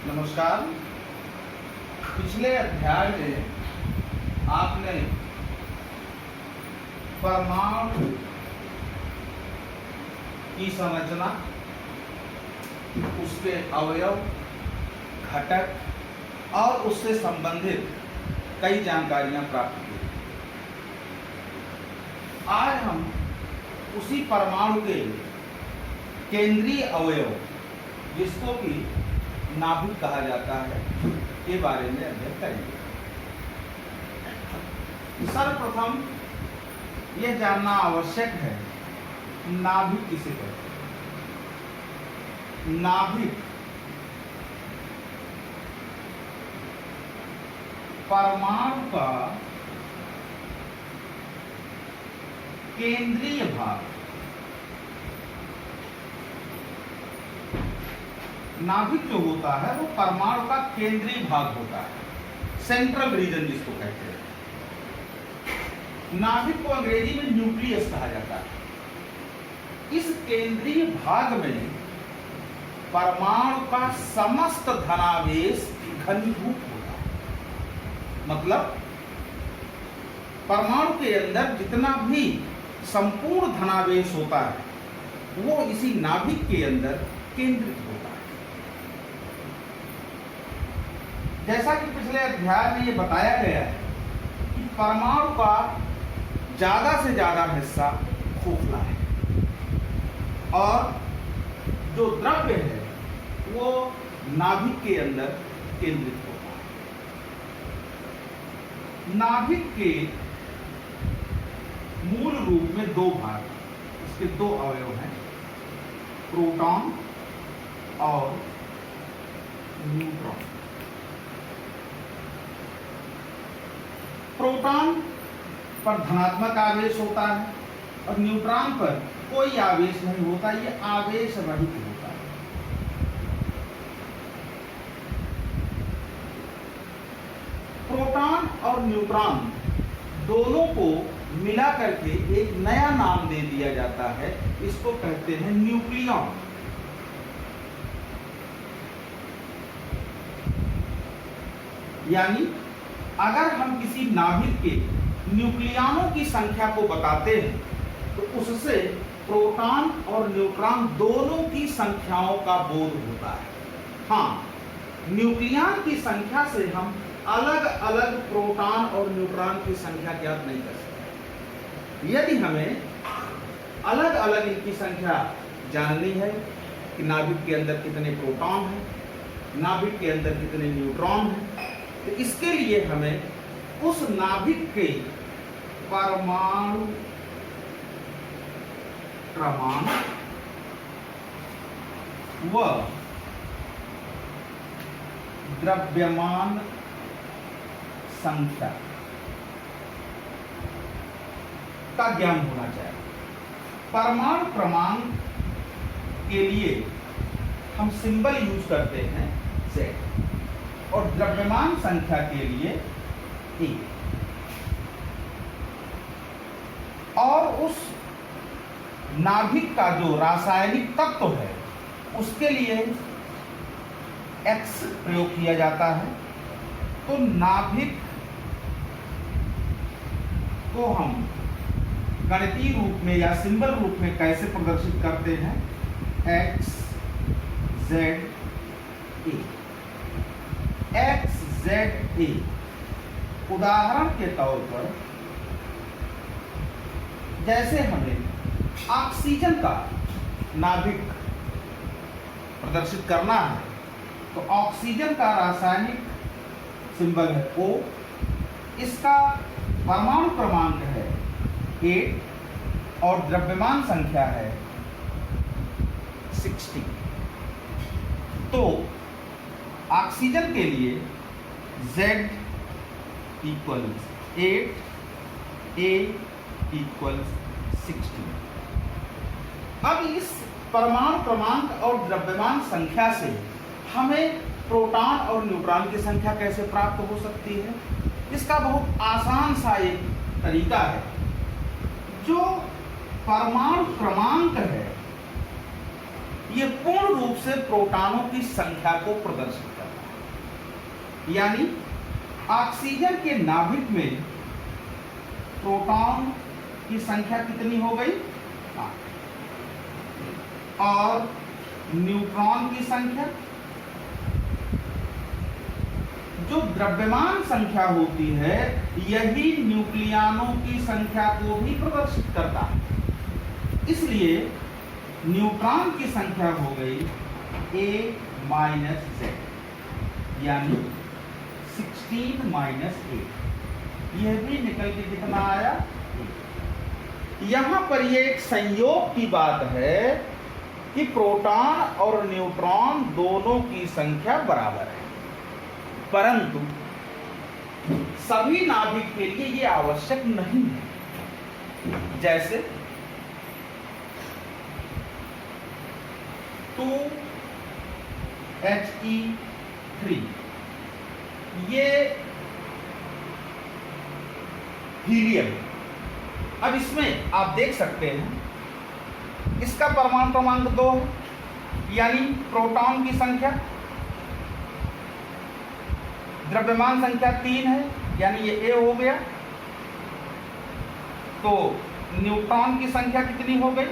नमस्कार। पिछले अध्याय में आपने परमाणु की संरचना, उसके अवयव, घटक और उससे संबंधित कई जानकारियां प्राप्त की। आज हम उसी परमाणु के केंद्रीय अवयव, जिसको कि नाभिक कहा जाता है, के बारे में अध्ययन करेंगे। सर्वप्रथम यह जानना आवश्यक है, नाभिक किसे कहते हैं। नाभिक परमाणु का केंद्रीय भाग। नाभिक जो होता है वो परमाणु का केंद्रीय भाग होता है, सेंट्रल रीजन जिसको कहते हैं। नाभिक को अंग्रेजी में न्यूक्लियस कहा जाता है। इस केंद्रीय भाग में परमाणु का समस्त धनावेश घनीभूत होता है। मतलब परमाणु के अंदर जितना भी संपूर्ण धनावेश होता है वो इसी नाभिक के अंदर केंद्रित होता है। जैसा कि पिछले अध्याय में ये बताया गया है कि परमाणु का ज्यादा से ज्यादा हिस्सा खोखला है और जो द्रव्य है वो नाभिक के अंदर केंद्रित होता है। नाभिक के मूल रूप में दो भाग, इसके दो अवयव हैं, प्रोटॉन और न्यूट्रॉन। प्रोटॉन पर धनात्मक आवेश होता है और न्यूट्रॉन पर कोई आवेश नहीं होता, ये आवेश रहित होता है। प्रोटॉन और न्यूट्रॉन दोनों को मिला करके एक नया नाम दे दिया जाता है, इसको कहते हैं न्यूक्लियॉन। यानी अगर हम किसी नाभिक के न्यूक्लियॉनों की संख्या को बताते हैं तो उससे प्रोटॉन और न्यूट्रॉन दोनों की संख्याओं का बोध होता है। हाँ, न्यूक्लियॉन की संख्या से हम अलग अलग प्रोटॉन और न्यूट्रॉन की संख्या ज्ञात नहीं कर सकते। यदि हमें अलग अलग इनकी संख्या जाननी है कि नाभिक के अंदर कितने प्रोटॉन हैं, नाभिक के अंदर कितने न्यूट्रॉन हैं, तो इसके लिए हमें उस नाभिक के परमाणु क्रमांक व द्रव्यमान संख्या का ज्ञान होना चाहिए। परमाणु क्रमांक के लिए हम सिंबल यूज करते हैं Z और द्रव्यमान संख्या के लिए E। और उस नाभिक का जो रासायनिक तत्व है उसके लिए X प्रयोग किया जाता है। तो नाभिक को हम गणितीय रूप में या सिंबल रूप में कैसे प्रदर्शित करते हैं? X Z A। X Z A उदाहरण के तौर पर जैसे हमें ऑक्सीजन का नाभिक प्रदर्शित करना है तो ऑक्सीजन का रासायनिक सिंबल है O, इसका परमाणु क्रमांक है 8 और द्रव्यमान संख्या है 60। तो ऑक्सीजन के लिए Z इक्वल्स 8, A इक्वल्स 60। अब इस परमाणु क्रमांक और द्रव्यमान संख्या से हमें प्रोटॉन और न्यूट्रॉन की संख्या कैसे प्राप्त हो सकती है? इसका बहुत आसान सा एक तरीका है। जो परमाणु क्रमांक है ये पूर्ण रूप से प्रोटॉनों की संख्या को प्रदर्शित करता है। यानी ऑक्सीजन के नाभिक में प्रोटॉन की संख्या कितनी हो गई? 8। और न्यूट्रॉन की संख्या, जो द्रव्यमान संख्या होती है, यही न्यूक्लियनों की संख्या को भी प्रदर्शित करता है। इसलिए न्यूट्रॉन की संख्या हो गई A-Z, यानी 16 - 8। यह भी निकल के कितना आया? 8। यहां पर यह एक संयोग की बात है कि प्रोटॉन और न्यूट्रॉन दोनों की संख्या बराबर है, परंतु सभी नाभिक के लिए यह आवश्यक नहीं है। जैसे 2He3, ये हीलियम। अब इसमें आप देख सकते हैं इसका परमाणु क्रमांक 2 है, यानी प्रोटॉन की संख्या, द्रव्यमान संख्या 3 है, यानी ये A हो गया। तो न्यूट्रॉन की संख्या कितनी हो गई?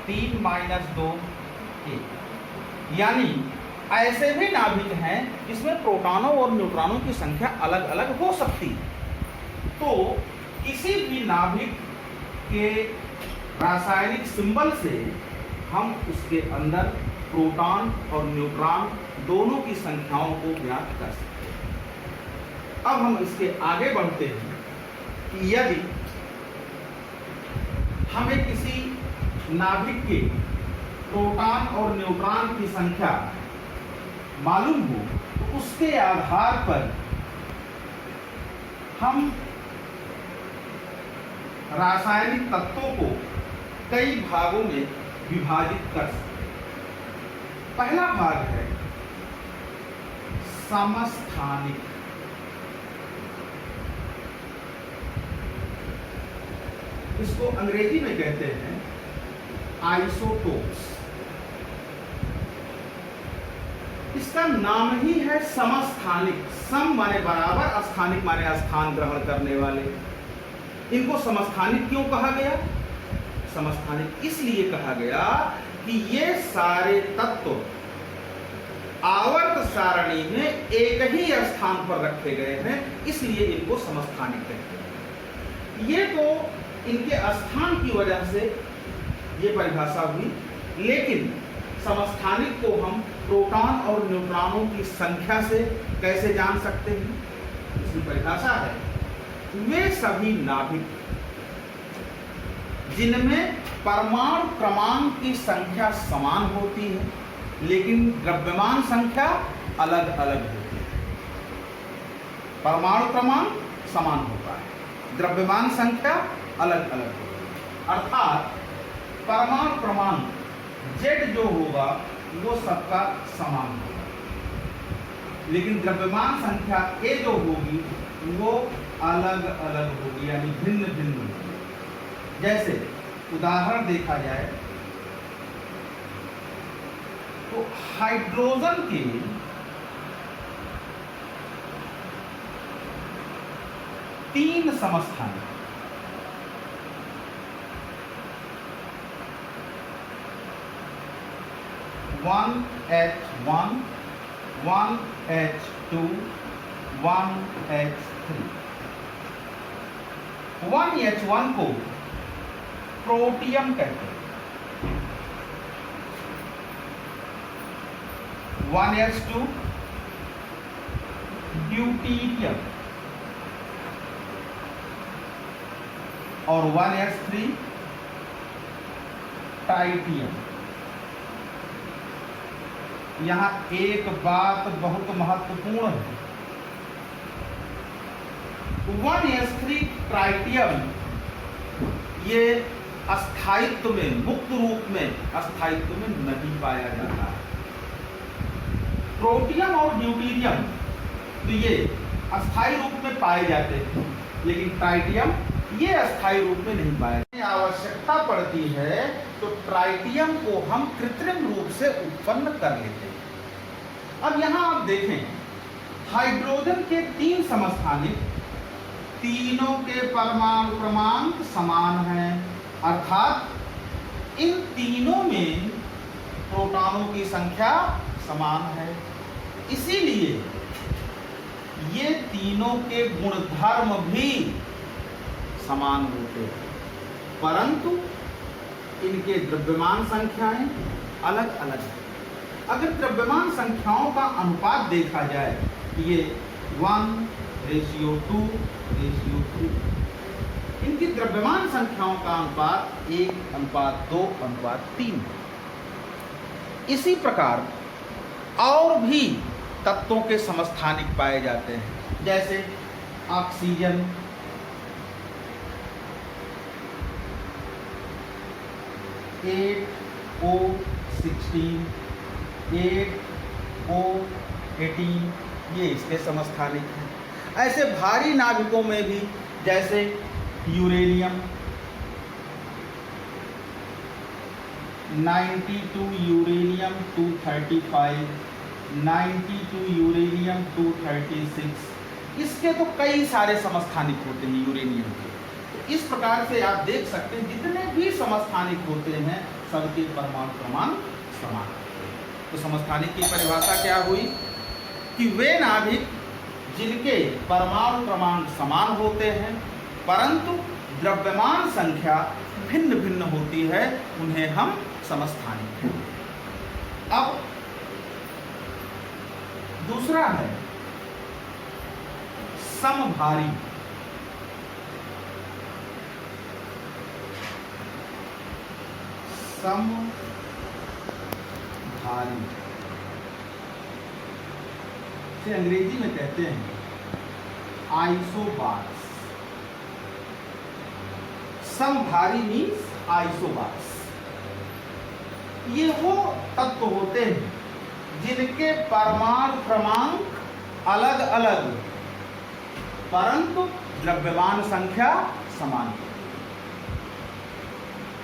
3 - 2 1। यानी ऐसे भी नाभिक हैं जिसमें प्रोटॉनों और न्यूट्रॉनों की संख्या अलग अलग हो सकती है। तो किसी भी नाभिक के रासायनिक सिंबल से हम उसके अंदर प्रोटॉन और न्यूट्रॉन दोनों की संख्याओं को ज्ञात कर सकते हैं। अब हम इसके आगे बढ़ते हैं कि यदि हमें किसी नाभिक के प्रोटॉन और न्यूट्रॉन की संख्या मालूम हो तो उसके आधार पर हम रासायनिक तत्वों को कई भागों में विभाजित कर सकते हैं। पहला भाग है समस्थानिक। इसको अंग्रेजी में कहते हैं आइसोटोप्स। इसका नाम ही है समस्थानिक। सम माने बराबर, स्थानिक माने स्थान ग्रहण करने वाले। इनको समस्थानिक क्यों कहा गया? समस्थानिक इसलिए कहा गया कि ये सारे तत्व आवर्त सारणी में एक ही स्थान पर रखे गए हैं, इसलिए इनको समस्थानिक कहते हैं। ये तो इनके स्थान की वजह से ये परिभाषा हुई, लेकिन समस्थानिक को हम प्रोटॉन और न्यूट्रॉनों की संख्या से कैसे जान सकते हैं? इसकी परिभाषा है, वे सभी नाभिक जिनमें परमाणु क्रमांक की संख्या समान होती है लेकिन द्रव्यमान संख्या अलग अलग होती है। परमाणु क्रमांक समान होता है, द्रव्यमान संख्या अलग अलग होती है। अर्थात परमाणु क्रमांक Z जो होगा वो सबका समान होगा, लेकिन द्रव्यमान संख्या A जो होगी वो अलग अलग होगी, यानी भिन्न भिन्न होगी। जैसे उदाहरण देखा जाए तो हाइड्रोजन के 3 समस्थान, one H1, 1 H2, 1 H3। 1H1 को प्रोटियम कहते हैं, 1H2 ड्यूटीरियम और 1H3 ट्राइटियम। यहां एक बात बहुत महत्वपूर्ण है, 1S3 ट्राइटियम ये अस्थायित्व में, मुक्त रूप में अस्थायित्व में नहीं पाया जाता है। प्रोटियम और ड्यूटीरियम तो ये अस्थायी रूप में पाए जाते हैं, लेकिन ट्राइटियम ये अस्थायी रूप में नहीं पाया जाता। आवश्यकता पड़ती है तो ट्राइटियम को हम कृत्रिम रूप से उत्पन्न कर लेते हैं। अब यहां आप देखें, हाइड्रोजन के 3 समस्थानिक, तीनों के परमाणु क्रमांक समान हैं, अर्थात इन तीनों में प्रोटॉनों की संख्या समान है। इसीलिए ये तीनों के गुणधर्म भी समान होते हैं, परंतु इनके द्रव्यमान संख्याएं अलग अलग हैं। अगर द्रव्यमान संख्याओं का अनुपात देखा जाए, ये 1:2:3, इनकी द्रव्यमान संख्याओं का अनुपात 1:2:3। इसी प्रकार और भी तत्वों के समस्थानिक पाए जाते हैं, जैसे ऑक्सीजन, O16, 8O18, ये इसके समस्थानिक हैं। ऐसे भारी नाभिकों में भी, जैसे यूरेनियम 92 यूरेनियम 235, 92 यूरेनियम 236, इसके तो कई सारे समस्थानिक होते हैं यूरेनियम के। इस प्रकार से आप देख सकते हैं जितने भी समस्थानिक होते हैं सबके परमाणु क्रमांक समान। तो समस्थानिक की परिभाषा क्या हुई कि वे नाभिक जिनके परमाणु क्रमांक समान होते हैं परंतु द्रव्यमान संख्या भिन्न भिन्न होती है, उन्हें हम समस्थानिक हैं। अब दूसरा है समभारी। समभारी से अंग्रेजी में कहते हैं आइसोबार्स। समभारी means isobars. ये वो तत्व होते हैं जिनके परमाणु क्रमांक अलग अलग परंतु द्रव्यमान संख्या समान है।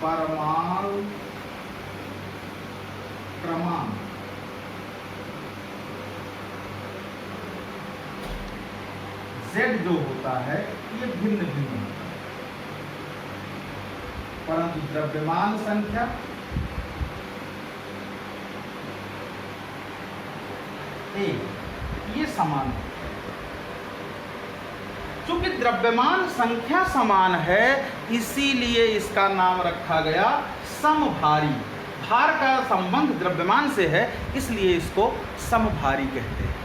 परमाणु क्रमांक Z जो होता है ये भिन्न भिन्न होता है, परंतु द्रव्यमान संख्या A ये समान है। चूंकि द्रव्यमान संख्या समान है इसीलिए इसका नाम रखा गया समभारी। भार का संबंध द्रव्यमान से है इसलिए इसको समभारी कहते हैं।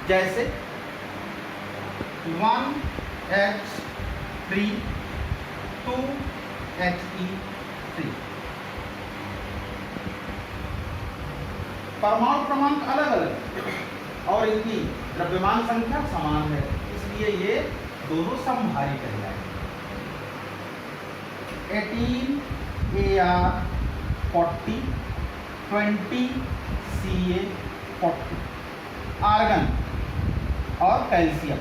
जैसे 1H3 2He3, परमाणु क्रमांक अलग अलग और इनकी द्रव्यमान संख्या समान है, इसलिए ये दोनों समभारी कहलाएंगे। 18Ar40 20Ca40, आर्गन और कैल्शियम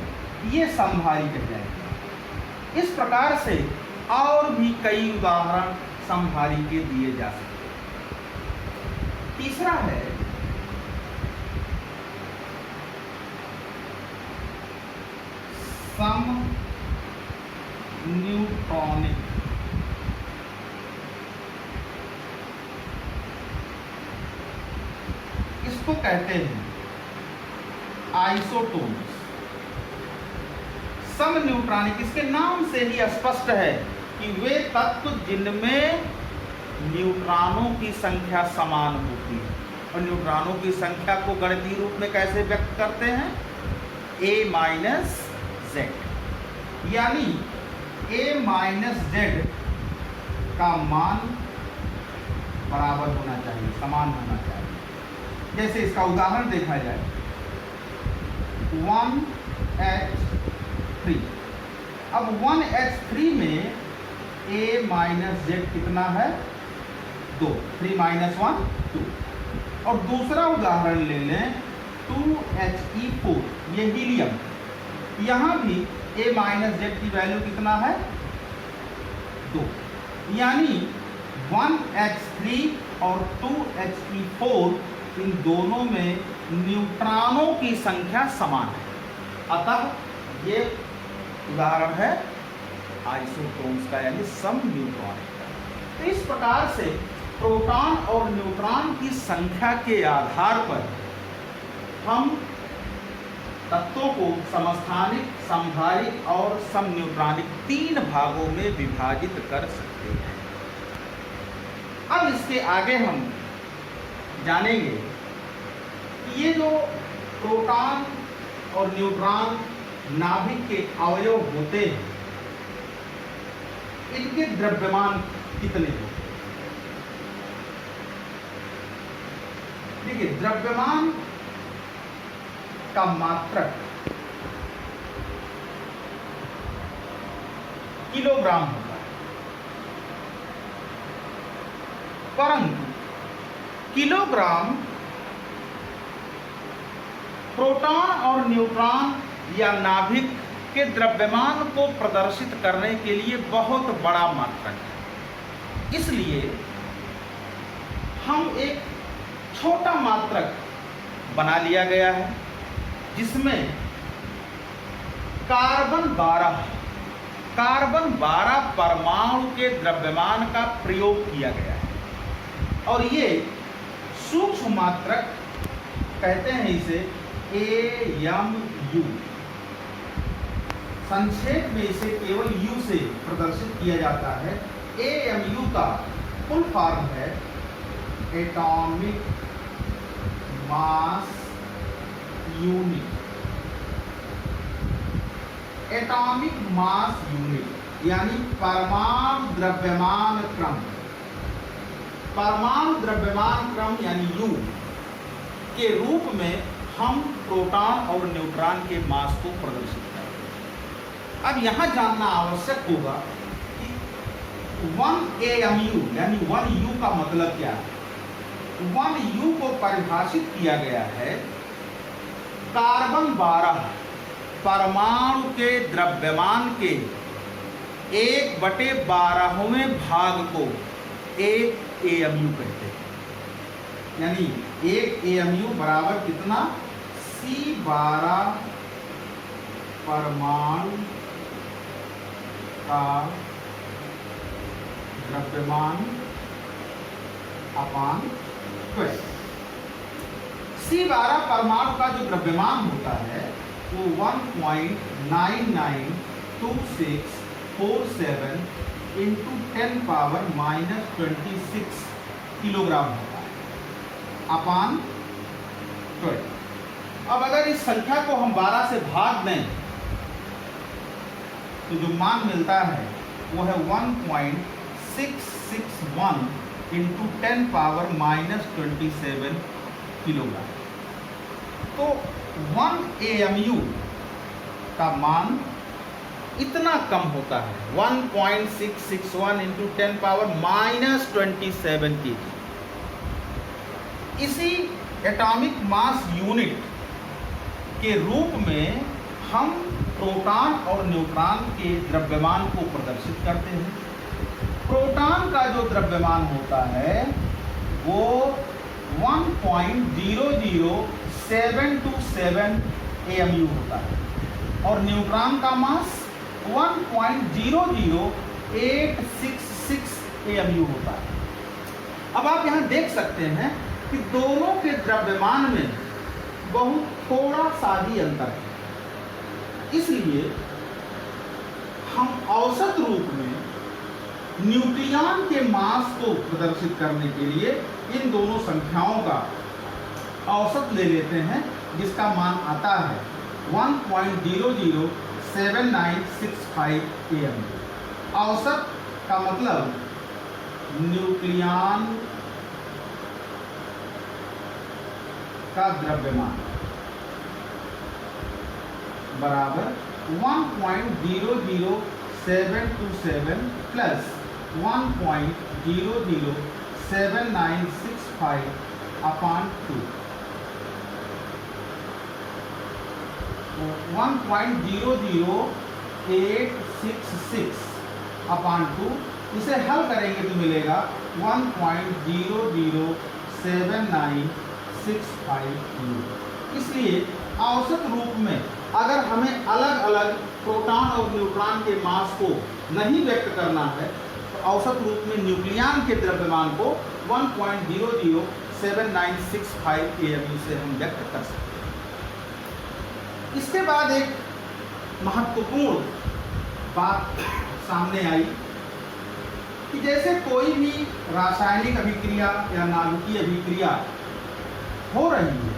ये समभारी कहलाएंगे। इस प्रकार से और भी कई उदाहरण समभारी के दिए जा सकते हैं। तीसरा है समन्यूट्रॉनिक। इसको कहते हैं आइसोटोन्स। समन्यूट्रॉनिक इसके नाम से ही स्पष्ट है कि वे तत्व जिनमें न्यूट्रॉनों की संख्या समान होती है। और न्यूट्रॉनों की संख्या को गणितीय रूप में कैसे व्यक्त करते हैं? A माइनस Z, यानी A माइनस Z का मान बराबर होना चाहिए, समान होना चाहिए। जैसे इसका उदाहरण देखा जाए 1H3। अब 1H3 में A माइनस Z कितना है? 2। 3 माइनस 1 2। और दूसरा उदाहरण ले लें 2He4, ये हीलियम। यहाँ भी A माइनस Z की वैल्यू कितना है? 2, यानी 1h3 और 2he4 इन दोनों में न्यूट्रॉनों की संख्या समान है। अतः ये उदाहरण है आइसोटोन्स का, यानी सम न्यूट्रॉनिक का। तो इस प्रकार से प्रोटॉन और न्यूट्रॉन की संख्या के आधार पर हम तत्वों को समस्थानिक, समधारिक और समन्यूट्रॉनिक 3 भागों में विभाजित कर सकते हैं। अब इसके आगे हम जानेंगे कि ये जो प्रोटॉन और न्यूट्रॉन नाभिक के अवयव होते हैं, इनके द्रव्यमान कितने होते हैं। देखिए, द्रव्यमान का मात्रक किलोग्राम होता है, परंतु किलोग्राम प्रोटॉन और न्यूट्रॉन या नाभिक के द्रव्यमान को प्रदर्शित करने के लिए बहुत बड़ा मात्रक है। इसलिए हम एक छोटा मात्रक बना लिया गया है, जिसमें कार्बन 12 परमाणु के द्रव्यमान का प्रयोग किया गया है। और ये सूक्ष्म मात्रक कहते हैं इसे AMU। संक्षेप में इसे केवल U से प्रदर्शित किया जाता है। AMU का फुल फॉर्म है atomic mass unit. Atomic mass unit यानी परमाणु द्रव्यमान क्रम। परमाणु द्रव्यमान क्रम यानी U के रूप में हम प्रोटॉन और न्यूट्रॉन के मास को प्रदर्शित करते हैं। अब यहाँ जानना आवश्यक होगा कि 1AMU यानी 1U का मतलब क्या है। 1U को परिभाषित किया गया है कार्बन 12 परमाणु के द्रव्यमान के 1/12वें भाग को 1 AMU कहते हैं। यानी 1 AMU बराबर कितना, C12 परमाणु का द्रव्यमान अपान 12। C12 परमाणु का जो द्रव्यमान होता है वो 1.992647 इंटू 10⁻⁻26 किलोग्राम होता है अपान 12। अब अगर इस संख्या को हम 12 से भाग दें तो जो मान मिलता है वो है 1.661 इंटू 10⁻⁻27 किलोग्राम। तो 1 AMU का मान इतना कम होता है, 1.661 इंटू 10⁻⁻27 kg। इसी एटॉमिक मास यूनिट के रूप में हम प्रोटॉन और न्यूट्रॉन के द्रव्यमान को प्रदर्शित करते हैं। प्रोटॉन का जो द्रव्यमान होता है वो 1.00727 AMU होता है और न्यूट्रॉन का मास 1.00866 AMU होता है। अब आप यहाँ देख सकते हैं कि दोनों के द्रव्यमान में बहुत थोड़ा सा ही अंतर है। इसलिए हम औसत रूप में न्यूक्लियॉन के मास को प्रदर्शित करने के लिए इन दोनों संख्याओं का औसत ले लेते हैं, जिसका मान आता है 1.007965 AMU। औसत का मतलब न्यूक्लियॉन का द्रव्यमान बराबर 1.00727 प्लस 1.00795 अपान 2। 1.00866 अपान 2 इसे हल करेंगे तो मिलेगा 1.007965। इसलिए औसत रूप में अगर हमें अलग अलग प्रोटॉन और न्यूट्रॉन के मास को नहीं व्यक्त करना है तो औसत रूप में न्यूक्लियन के द्रव्यमान को 1.007965 केएमयू से हम व्यक्त कर सकते हैं। इसके बाद एक महत्वपूर्ण बात सामने आई कि जैसे कोई भी रासायनिक अभिक्रिया या नाभिकीय अभिक्रिया हो रही है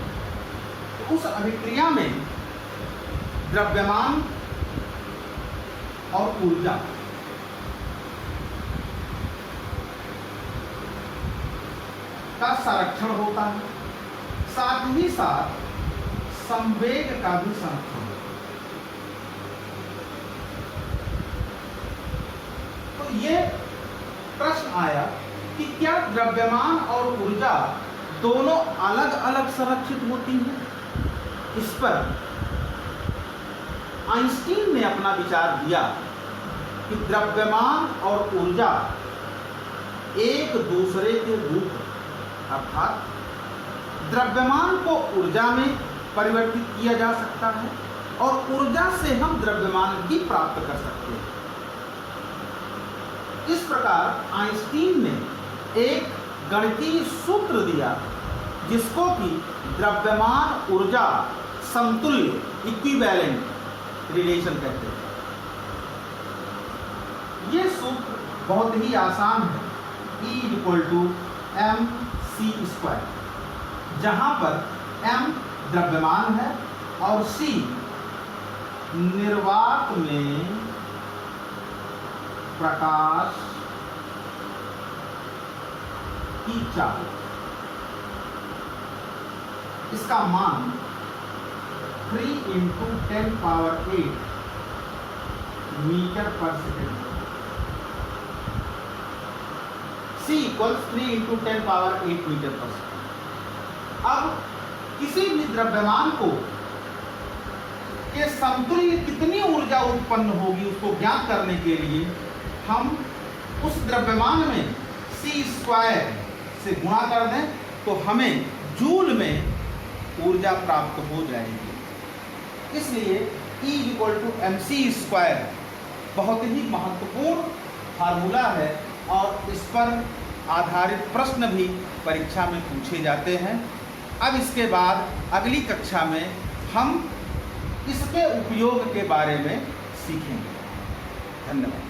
तो उस अभिक्रिया में द्रव्यमान और ऊर्जा का संरक्षण होता है, साथ ही साथ संवेग का भी संरक्षण होता है। तो ये प्रश्न आया कि क्या द्रव्यमान और ऊर्जा दोनों अलग अलग संरक्षित होती हैं? इस पर आइंस्टीन ने अपना विचार दिया कि द्रव्यमान और ऊर्जा एक दूसरे के रूप, अर्थात द्रव्यमान को ऊर्जा में परिवर्तित किया जा सकता है और ऊर्जा से हम द्रव्यमान भी प्राप्त कर सकते हैं। इस प्रकार आइंस्टीन ने एक गणितीय सूत्र दिया जिसको कि द्रव्यमान ऊर्जा समतुल्य इक्विवेलेंट रिलेशन कहते हैं। ये सूत्र बहुत ही आसान है, E=mc², जहां पर m द्रव्यमान है और c निर्वात में प्रकाश की चाल। इसका मान 3 × 10⁸ मीटर पर सेकेंड। C = 3 × 10⁸ मीटर पर सेकेंड। अब किसी भी द्रव्यमान को के समतुल्य कितनी ऊर्जा उत्पन्न होगी उसको ज्ञात करने के लिए हम उस द्रव्यमान में c² से गुणा कर दें तो हमें जूल में ऊर्जा प्राप्त हो जाएगी। इसलिए E=mc² बहुत ही महत्वपूर्ण फार्मूला है और इस पर आधारित प्रश्न भी परीक्षा में पूछे जाते हैं। अब इसके बाद अगली कक्षा में हम इसके उपयोग के बारे में सीखेंगे। धन्यवाद।